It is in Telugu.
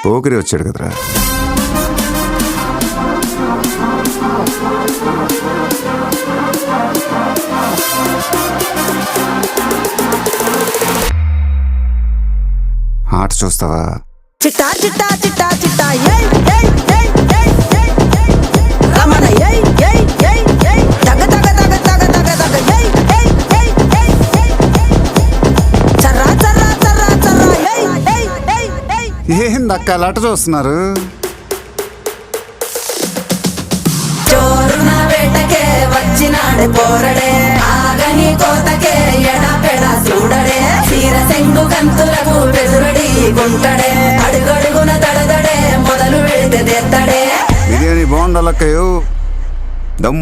పోకిరి వచ్చాడు కదరా. ఆట చూస్తావా? చిట్టా చిట్టా చిట్టా చిట్టా ఏయ్ ఏయ్ ఏయ్ ఏయ్ ఏయ్ ఏయ్ రమణ ఏయ్ ఏయ్ ఏయ్ ఏయ్ తగ తగ తగ తగ తగ తగ ఏయ్ ఏయ్ ఏయ్ ఏయ్ ఏయ్ చర్రా చర్రా చర్రా చర్రా ఏయ్ ఏయ్ ఏయ్ ఏయ్ ఏందక్క అలా ఆట చూస్తున్నారు? చోరున వేటకే వచ్చినాడు పోరడే ఆగని కోతకే ఎడా పెడా చూడడే తీర సెంగు కంతులకు బెదురడి గుంటడే అడుగడుగున దడదడే మొదలు వెళితే తెత్తడే. బిర్యానీ బాగుండాలక్కయ్యో. దమ్